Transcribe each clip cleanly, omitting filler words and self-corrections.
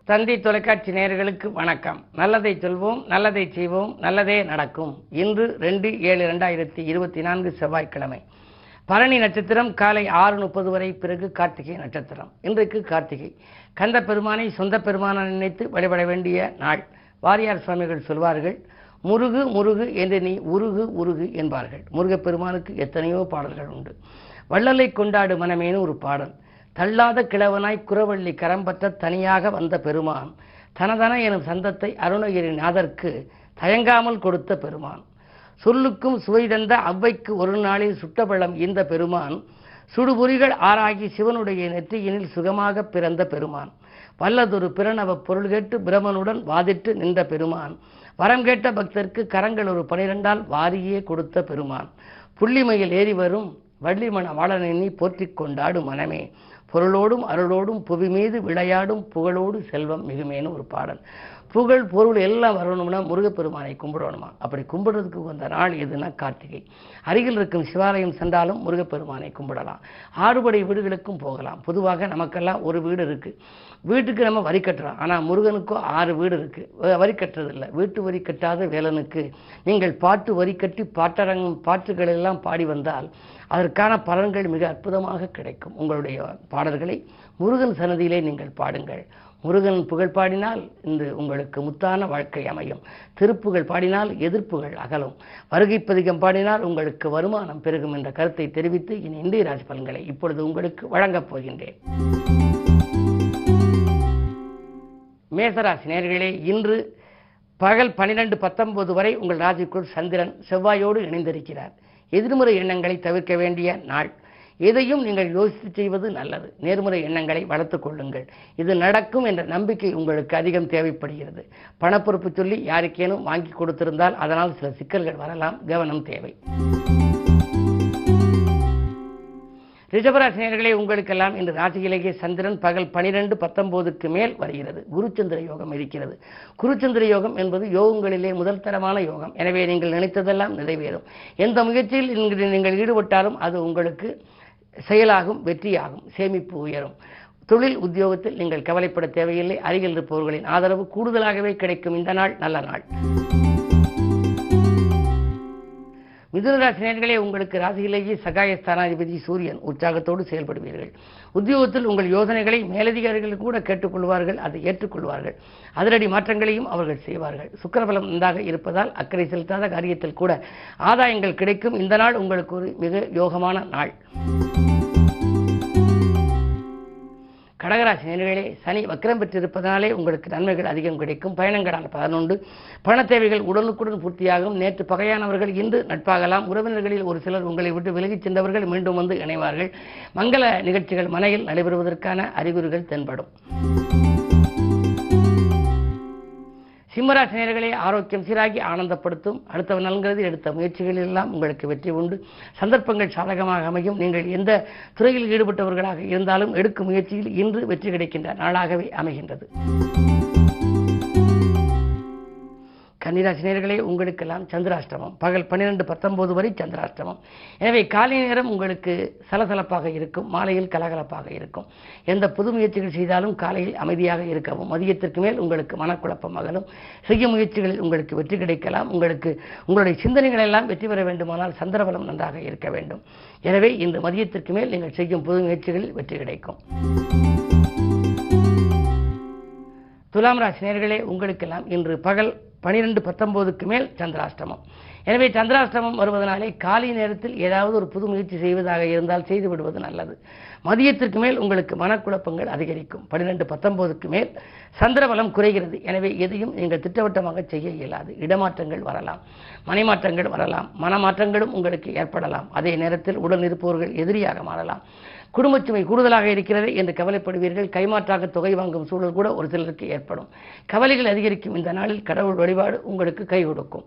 தந்தி தொலைக்காட்சி நேயர்களுக்கு வணக்கம். நல்லதை சொல்வோம், நல்லதை செய்வோம், நல்லதே நடக்கும். இன்று 2/7/2024 செவ்வாய்க்கிழமை. பரணி நட்சத்திரம் காலை 6:30 வரை, பிறகு கார்த்திகை நட்சத்திரம். இன்றைக்கு கார்த்திகை. கந்த பெருமானை சொந்த பெருமானை நினைத்து வழிபட வேண்டிய நாள். வாரியார் சுவாமிகள் சொல்வார்கள், முருகு முருகு என்று நீ உருகு உருகு என்பார்கள். முருகப்பெருமானுக்கு எத்தனையோ பாடல்கள் உண்டு. வள்ளலை கொண்டாடு மனமேனு ஒரு பாடல். தள்ளாத கிழவனாய் குறவள்ளி கரம்பற்ற தனியாக வந்த பெருமான் தனதன எனும் சந்தத்தை அருணகிரி நாதற்கு தயங்காமல் கொடுத்த பெருமான். சொல்லுக்கும் சுவை தந்த அவ்வைக்கு ஒரு நாளில் சுட்டபழம் இந்த பெருமான் சுடுபொறிகள் ஆராகி சிவனுடைய நெற்றியினில் சுகமாக பிறந்த பெருமான். வல்லதொரு பிரணவ பொருள் கேட்டு பிரமனுடன் வாதிட்டு நின்ற பெருமான். வரம் கேட்ட பக்தருக்கு கரங்கள் ஒரு 12ஆல் வாரியே கொடுத்த பெருமான். புள்ளிமையில் ஏறி வரும் வள்ளிமண வாழனை போற்றிக் கொண்டாடு மனமே, பொருளோடும் அருளோடும் புவி மீது விளையாடும் புகழோடு செல்வம் மிகுமேனு ஒரு பாடல். புகழ் பொருள் எல்லாம் வரணும்னா முருகப்பெருமானை கும்பிடணுமா? அப்படி கும்பிடுறதுக்கு வந்த நாள் எதுனா கார்த்திகை. அருகில் இருக்கும் சிவாலயம் சென்றாலும் முருகப்பெருமானை கும்பிடலாம். 6 படை வீடுகளுக்கும் போகலாம். பொதுவாக நமக்கெல்லாம் ஒரு வீடு இருக்கு. வீட்டுக்கு நம்ம வரி கட்டுறோம். ஆனால் முருகனுக்கும் 6 வீடு இருக்கு. வரி கட்டுறதில்லை. வீட்டு வரி கட்டாத வேலனுக்கு நீங்கள் பாட்டு வரி கட்டி பாட்டுகள் எல்லாம் பாடி வந்தால் அதற்கான பலன்கள் மிக அற்புதமாக கிடைக்கும். உங்களுடைய பாடல்களை முருகன் சன்னதியிலே நீங்கள் பாடுங்கள். முருகன் புகழ் பாடினால் இன்று உங்களுக்கு முத்தான வாழ்க்கை அமையும். திருப்புகழ் பாடினால் எதிர்ப்புகள் அகலும். வருகை பதிகம் பாடினால் உங்களுக்கு வருமானம் பெருகும் என்ற கருத்தை தெரிவித்து இனி இந்திய ராசி பலன்களை இப்பொழுது உங்களுக்கு வழங்கப் போகின்றேன். மேசராசி நேயர்களே, இன்று பகல் 12:19 வரை உங்கள் ராசிக்குள் சந்திரன் செவ்வாயோடு இணைந்திருக்கிறார். எதிர்மறை எண்ணங்களை தவிர்க்க வேண்டிய நாள். எதையும் நீங்கள் யோசித்து செய்வது நல்லது. நேர்முறை எண்ணங்களை வளர்த்துக் கொள்ளுங்கள். இது நடக்கும் என்ற நம்பிக்கை உங்களுக்கு அதிகம் தேவைப்படுகிறது. பணப்பொறுப்பு சொல்லி யாருக்கேனும் வாங்கி கொடுத்திருந்தால் அதனால் சில சிக்கல்கள் வரலாம். கவனம் தேவை. ரிஷபராசி நேயர்களே, உங்களுக்கெல்லாம் இன்று ராசியிலேயே சந்திரன் பகல் 12:19 மேல் வருகிறது. குருச்சந்திர யோகம் இருக்கிறது. குருச்சந்திர யோகம் என்பது யோகங்களிலே முதல் தரமான யோகம். எனவே நீங்கள் நினைத்ததெல்லாம் நிறைவேறும். எந்த முயற்சியில் நீங்கள் ஈடுபட்டாலும் அது உங்களுக்கு செயலாகும், வெற்றியாகும், சேமிப்பு உயரும். தொழில் உத்தியோகத்தில் நீங்கள் கவலைப்பட தேவையில்லை. அருகில் இருப்பவர்களின் ஆதரவு கூடுதலாகவே கிடைக்கும். இந்த நாள் நல்ல நாள். மிதுனராசி நேயர்களே, உங்களுக்கு ராசியிலேயே சகாய ஸ்தானாதிபதி சூரியன். உற்சாகத்தோடு செயல்படுவீர்கள். உத்தியோகத்தில் உங்கள் யோசனைகளை மேலதிகாரிகள் கூட கேட்டுக்கொள்வார்கள். அதை ஏற்றுக்கொள்வார்கள். அதிரடி மாற்றங்களையும் அவர்கள் செய்வார்கள். சுக்கிரபலம் நன்றாக இருப்பதால் அக்கறை செலுத்தாத காரியத்தில் கூட ஆதாயங்கள் கிடைக்கும். இந்த நாள் உங்களுக்கு ஒரு மிக யோகமான நாள். கடகராசி நேயர்களே, சனி வக்ரம் பெற்றிருப்பதனாலே உங்களுக்கு நன்மைகள் அதிகம் கிடைக்கும். பயணங்களால் பலன் உண்டு. பண தேவைகள் உடனுக்குடன் பூர்த்தியாகும். நேற்று பகையானவர்கள் இன்று நட்பாகலாம். உறவினர்களில் ஒரு சிலர் உங்களை விட்டு விலகிச் சென்றவர்கள் மீண்டும் வந்து இணைவார்கள். மங்கள நிகழ்ச்சிகள் மனையில் நடைபெறுவதற்கான அறிகுறிகள் தென்படும். சிம்மராசி நேயர்களே, ஆரோக்கியம் சீராகி ஆனந்தப்படுத்தும். அடுத்தவன் நலன்கிறது எடுத்த முயற்சிகளில் எல்லாம் உங்களுக்கு வெற்றி உண்டு. சந்தர்ப்பங்கள் சாதகமாக அமையும். நீங்கள் எந்த துறையில் ஈடுபட்டவர்களாக இருந்தாலும் எடுக்கும் முயற்சியில் இன்று வெற்றி கிடைக்கின்ற நாளாகவே அமைகின்றது. கன்னிராசி நேயர்களே, உங்களுக்கெல்லாம் சந்திராஷ்டமம். பகல் 12:19 வரை சந்திராஷ்டமம். எனவே காலை நேரம் உங்களுக்கு சலசலப்பாக இருக்கும். மாலையில் கலகலப்பாக இருக்கும். எந்த புது முயற்சிகள் செய்தாலும் காலையில் அமைதியாக இருக்கவும். மதியத்திற்கு மேல் உங்களுக்கு மனக்குழப்பம் அகலும். செய்யும் முயற்சிகளில் உங்களுக்கு வெற்றி கிடைக்கலாம். உங்களுடைய சிந்தனைகள் எல்லாம் வெற்றி பெற வேண்டுமானால் சந்திரபலம் நன்றாக இருக்க வேண்டும். எனவே இன்று மதியத்திற்கு மேல் நீங்கள் செய்யும் புது முயற்சிகளில் வெற்றி கிடைக்கும். துலாம் ராசி நேயர்களே, உங்களுக்கெல்லாம் இன்று பகல் 12:19 மேல் சந்திராஷ்டமம். எனவே சந்திராஷ்டமம் வருவதனாலே காலை நேரத்தில் ஏதாவது ஒரு புது முயற்சி செய்வதாக இருந்தால் செய்து விடுவது நல்லது. மதியத்திற்கு மேல் உங்களுக்கு மனக்குழப்பங்கள் அதிகரிக்கும். 12:19 மேல் சந்திரபலம் குறைகிறது. எனவே எதையும் நீங்கள் திட்டவட்டமாக செய்ய இயலாது. இடமாற்றங்கள் வரலாம், மனைமாற்றங்கள் வரலாம், மனமாற்றங்களும் உங்களுக்கு ஏற்படலாம். அதே நேரத்தில் உடன் இருப்பவர்கள் எதிரியாக மாறலாம். குடும்பச்சுமை கூடுதலாக இருக்கிறது என்று கவலைப்படுவீர்கள். கைமாற்றாக தொகை வாங்கும் சூழல் கூட ஒரு சிலருக்கு ஏற்படும். கவலைகள் அதிகரிக்கும். இந்த நாளில் கடவுள் வழிபாடு உங்களுக்கு கை கொடுக்கும்.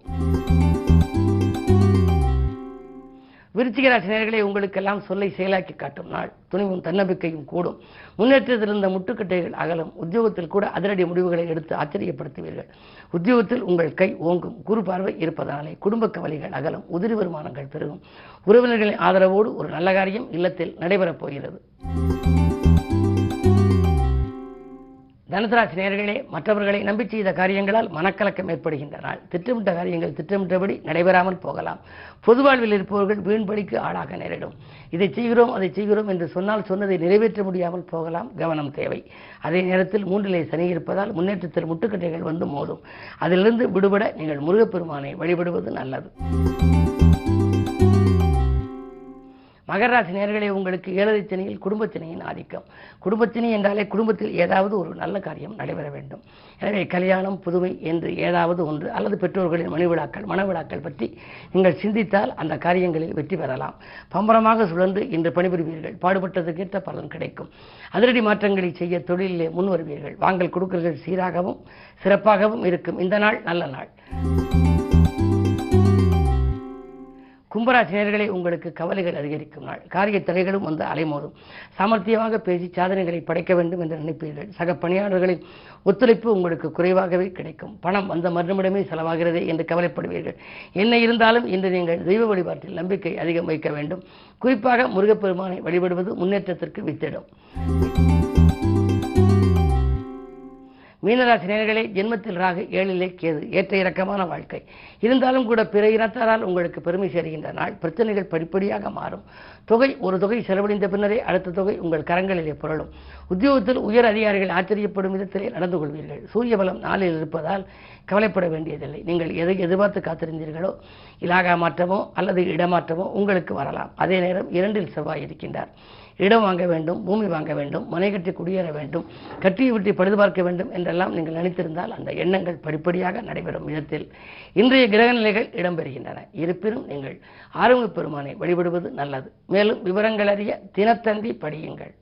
விருச்சிக ராசி நேயர்களே, உங்களுக்கெல்லாம் சொல்லை செயலாக்கி காட்டும் நாள். துணிவும் தன்னம்பிக்கையும் கூடும். முன்னேற்றத்தில் இருந்த முட்டுக்கட்டைகள் அகலும். உத்தியோகத்தில் கூட அதிரடி முடிவுகளை எடுத்து ஆச்சரியப்படுத்துவீர்கள். உத்தியோகத்தில் உங்கள் கை ஓங்கும். குரு பார்வை இருப்பதனாலே குடும்ப கவலைகள் அகலும். உதிரி வருமானங்கள் பெருகும். உறவினர்களின் ஆதரவோடு ஒரு நல்ல காரியம் இல்லத்தில் நடைபெறப் போகிறது. தனுசு ராசி நேயர்களே, மற்றவர்களை நம்பி செய்த காரியங்களால் மனக்கலக்கம் ஏற்படுகின்ற நாள். திட்டமிட்ட காரியங்கள் திட்டமிட்டபடி நடைபெறாமல் போகலாம். பொது வாழ்வில் இருப்பவர்கள் வீண்பலிக்கு ஆளாக நேரிடும். இதை செய்கிறோம் அதை செய்கிறோம் என்று சொன்னால் சொன்னதை நிறைவேற்ற முடியாமல் போகலாம். கவனம் தேவை. அதே நேரத்தில் 3லே சனி இருப்பதால் முன்னேற்றத்தில் முட்டுக்கட்டைகள் வந்து மோதும். அதிலிருந்து விடுபட நீங்கள் முருகப்பெருமானை வழிபடுவது நல்லது. மகர ராசி நேயர்களே, உங்களுக்கு 7வது சனியில் குடும்பத்தினையின் ஆதிக்கம். குடும்பத்தினை என்றாலே குடும்பத்தில் ஏதாவது ஒரு நல்ல காரியம் நடைபெற வேண்டும். எனவே கல்யாணம், புதுமை என்று ஏதாவது ஒன்று அல்லது பெற்றோர்களின் மனவிழாக்கள் பற்றி நீங்கள் சிந்தித்தால் அந்த காரியங்களில் வெற்றி பெறலாம். பம்பரமாக சுழன்று இன்று பணிபுரிவீர்கள். பாடுபட்டதுக்கேற்ற பலன் கிடைக்கும். அதிரடி மாற்றங்களை செய்ய தொழிலிலே முன் வருவீர்கள். வாங்கல் கொடுக்கல்கள் சீராகவும் சிறப்பாகவும் இருக்கும். இந்த நாள் நல்ல நாள். கும்பராசி நேயர்களே, உங்களுக்கு கவலைகள் அதிகரிக்கும் நாள். காரிய தடைகளும் வந்து அலைமோதும். சாமர்த்தியமாக பேசி சாதனைகளை படைக்க வேண்டும் என்று நினைப்பீர்கள். சக பணியாளர்களின் ஒத்துழைப்பு உங்களுக்கு குறைவாகவே கிடைக்கும். பணம் வந்த மறுநிமிடமே செலவாகிறதே என்று கவலைப்படுவீர்கள். என்ன இருந்தாலும் இன்று நீங்கள் தெய்வ வழிபாட்டில் நம்பிக்கை அதிகம் வைக்க வேண்டும். குறிப்பாக முருகப்பெருமானை வழிபடுவது முன்னேற்றத்திற்கு வித்திடும். மீனராசி நேயர்களே, ஜென்மத்தில் ராகு, 7லே கேது. ஏற்ற இறக்கமான வாழ்க்கை இருந்தாலும் கூட பிற இனத்தாரால் உங்களுக்கு பெருமை சேர்கின்ற நாள். பிரச்சனைகள் படிப்படியாக மாறும். ஒரு தொகை செலவழிந்த பின்னரே அடுத்த தொகை உங்கள் கரங்களிலே புரளும். உத்தியோகத்தில் உயர் அதிகாரிகள் ஆச்சரியப்படும் விதத்திலே நடந்து கொள்வீர்கள். சூரிய பலம் 4ல் இருப்பதால் கவலைப்பட வேண்டியதில்லை. நீங்கள் எதை எதிர்பார்த்து காத்திருந்தீர்களோ இலாகா மாற்றமோ அல்லது இடமாற்றமோ உங்களுக்கு வரலாம். அதே நேரம் 2ல் செவ்வாய் இருக்கின்றார். இடம் வாங்க வேண்டும், பூமி வாங்க வேண்டும், மனை கட்டி குடியேற வேண்டும், கட்டியை விட்டு பழுது பார்க்க வேண்டும் என்றெல்லாம் நீங்கள் நினைத்திருந்தால் அந்த எண்ணங்கள் படிப்படியாக நடைபெறும் விதத்தில் இன்றைய கிரக நிலைகள் இடம்பெறுகின்றன. இருப்பினும் நீங்கள் ஆறுமுகப் பெருமானை வழிபடுவது நல்லது. மேலும் விவரங்கள் அறிய தினத்தந்தி படியுங்கள்.